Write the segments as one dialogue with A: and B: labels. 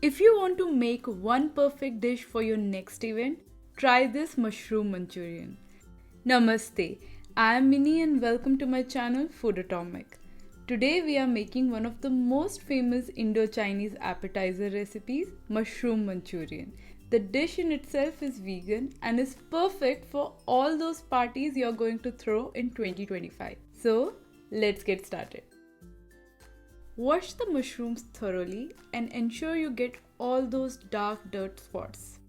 A: If you want to make one perfect dish for your next event, try this mushroom Manchurian. Namaste, I am Minnie and welcome to my channel Foodotomic. Today we are making one of the most famous Indo-Chinese appetizer recipes, Mushroom Manchurian. The dish in itself is vegan and is perfect for all those parties you are going to throw in 2025. So, let's get started. Wash the mushrooms thoroughly and ensure you get all those dark dirt spots.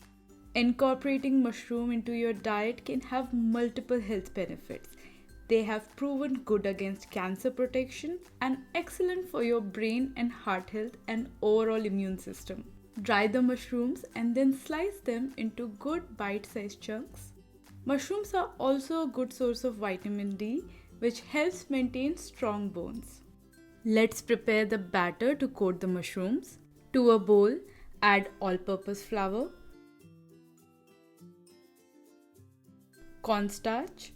A: Incorporating mushroom into your diet can have multiple health benefits. They have proven good against cancer protection and excellent for your brain and heart health and overall immune system. Dry the mushrooms and then slice them into good bite-sized chunks. Mushrooms are also a good source of vitamin D, which helps maintain strong bones. Let's prepare the batter to coat the mushrooms. To a bowl, add all-purpose flour, cornstarch,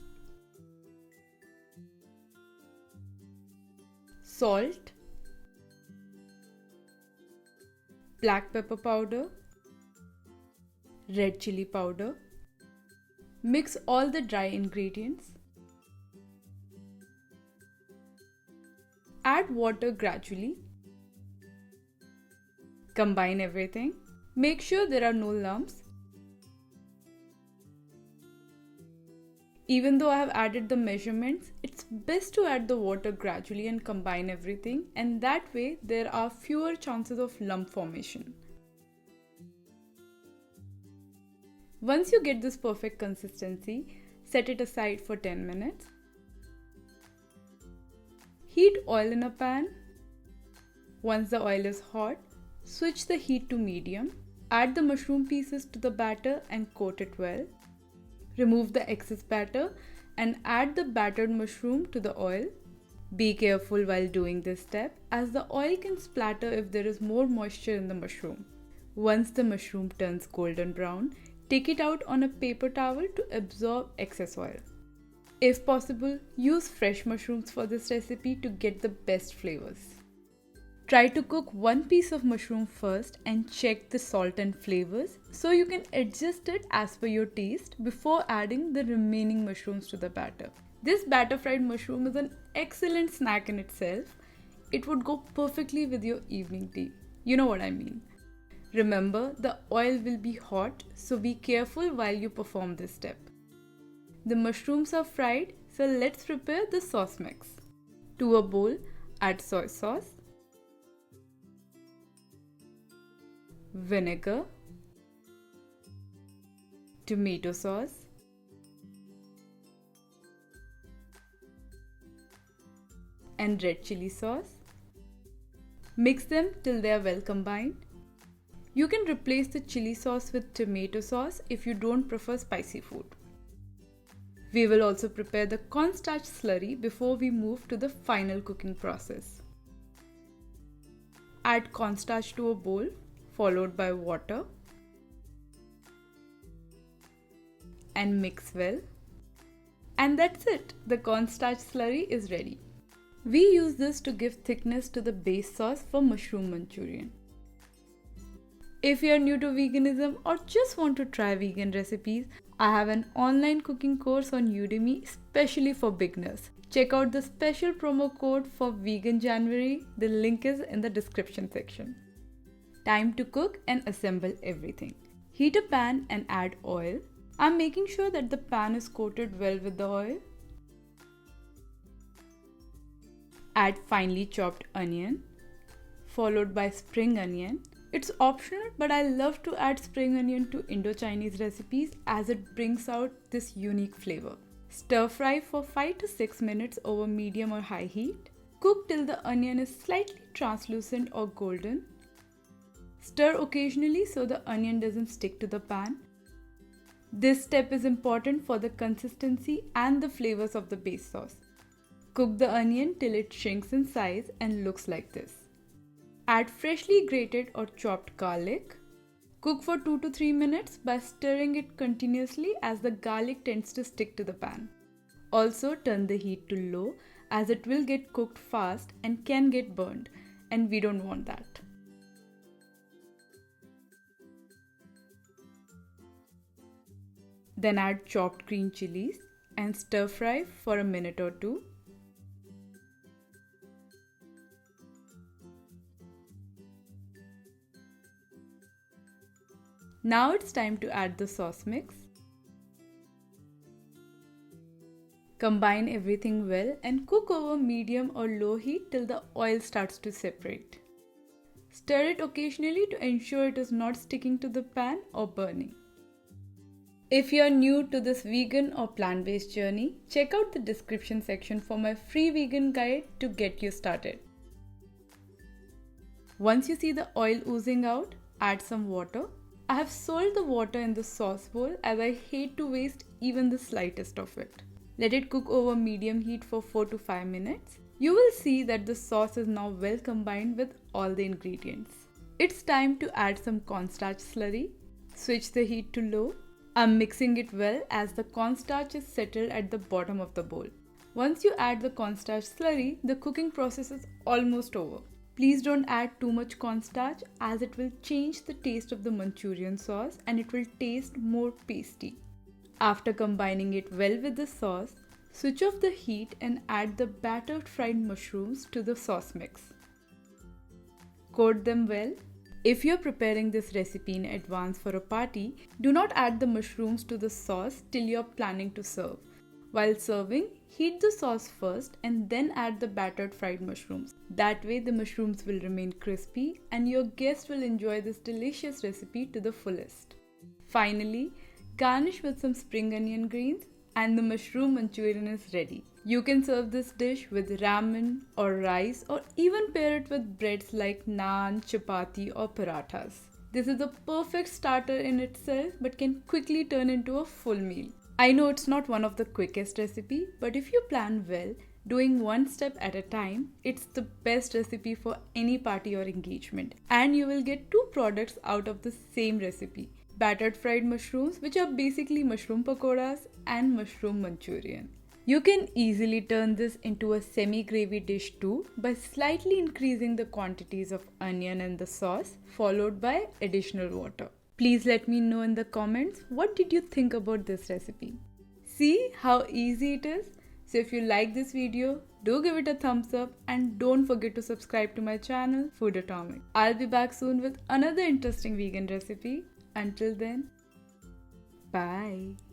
A: salt, black pepper powder, red chili powder. Mix all the dry ingredients. Add water gradually. Combine everything. Make sure there are no lumps. Even though I have added the measurements, it's best to add the water gradually and combine everything, and that way there are fewer chances of lump formation. Once you get this perfect consistency, set it aside for 10 minutes. Heat oil in a pan. Once the oil is hot, switch the heat to medium. Add the mushroom pieces to the batter and coat it well. Remove the excess batter and add the battered mushroom to the oil. Be careful while doing this step as the oil can splatter if there is more moisture in the mushroom. Once the mushroom turns golden brown, take it out on a paper towel to absorb excess oil. If possible, use fresh mushrooms for this recipe to get the best flavors. Try to cook one piece of mushroom first and check the salt and flavors so you can adjust it as per your taste before adding the remaining mushrooms to the batter. This batter fried mushroom is an excellent snack in itself. It would go perfectly with your evening tea. You know what I mean. Remember, the oil will be hot, so be careful while you perform this step. The mushrooms are fried, so let's prepare the sauce mix. To a bowl, add soy sauce, vinegar, tomato sauce, and red chili sauce. Mix them till they are well combined. You can replace the chili sauce with tomato sauce if you don't prefer spicy food. We will also prepare the cornstarch slurry before we move to the final cooking process. Add cornstarch to a bowl, followed by water, and mix well. And that's it, the cornstarch slurry is ready. We use this to give thickness to the base sauce for mushroom Manchurian. If you are new to veganism or just want to try vegan recipes, I have an online cooking course on Udemy especially for beginners. Check out the special promo code for Vegan January. The link is in the description section. Time to cook and assemble everything. Heat a pan and add oil. I'm making sure that the pan is coated well with the oil. Add finely chopped onion, followed by spring onion. It's optional, but I love to add spring onion to Indo-Chinese recipes as it brings out this unique flavor. Stir fry for 5 to 6 minutes over medium or high heat. Cook till the onion is slightly translucent or golden. Stir occasionally so the onion doesn't stick to the pan. This step is important for the consistency and the flavors of the base sauce. Cook the onion till it shrinks in size and looks like this. Add freshly grated or chopped garlic. Cook for 2 to 3 minutes by stirring it continuously as the garlic tends to stick to the pan. Also turn the heat to low as it will get cooked fast and can get burned, and we don't want that. Then add chopped green chilies and stir fry for a minute or two. Now it's time to add the sauce mix. Combine everything well and cook over medium or low heat till the oil starts to separate. Stir it occasionally to ensure it is not sticking to the pan or burning. If you are new to this vegan or plant-based journey, check out the description section for my free vegan guide to get you started. Once you see the oil oozing out, add some water. I have sold the water in the sauce bowl as I hate to waste even the slightest of it. Let it cook over medium heat for 4 to 5 minutes. You will see that the sauce is now well combined with all the ingredients. It's time to add some cornstarch slurry. Switch the heat to low. I'm mixing it well as the cornstarch is settled at the bottom of the bowl. Once you add the cornstarch slurry, the cooking process is almost over. Please don't add too much cornstarch as it will change the taste of the Manchurian sauce and it will taste more pasty. After combining it well with the sauce, switch off the heat and add the battered fried mushrooms to the sauce mix. Coat them well. If you're preparing this recipe in advance for a party, do not add the mushrooms to the sauce till you're planning to serve. While serving, heat the sauce first and then add the battered fried mushrooms. That way the mushrooms will remain crispy and your guests will enjoy this delicious recipe to the fullest. Finally, garnish with some spring onion greens and the mushroom manchurian is ready. You can serve this dish with ramen or rice or even pair it with breads like naan, chapati or parathas. This is a perfect starter in itself but can quickly turn into a full meal. I know it's not one of the quickest recipe, but if you plan well, doing one step at a time, it's the best recipe for any party or engagement. And you will get two products out of the same recipe. Battered fried mushrooms, which are basically mushroom pakoras, and mushroom manchurian. You can easily turn this into a semi-gravy dish too by slightly increasing the quantities of onion in the sauce, followed by additional water. Please let me know in the comments what did you think about this recipe. See how easy it is? So if you like this video, do give it a thumbs up and don't forget to subscribe to my channel Foodotomic. I'll be back soon with another interesting vegan recipe. Until then, bye.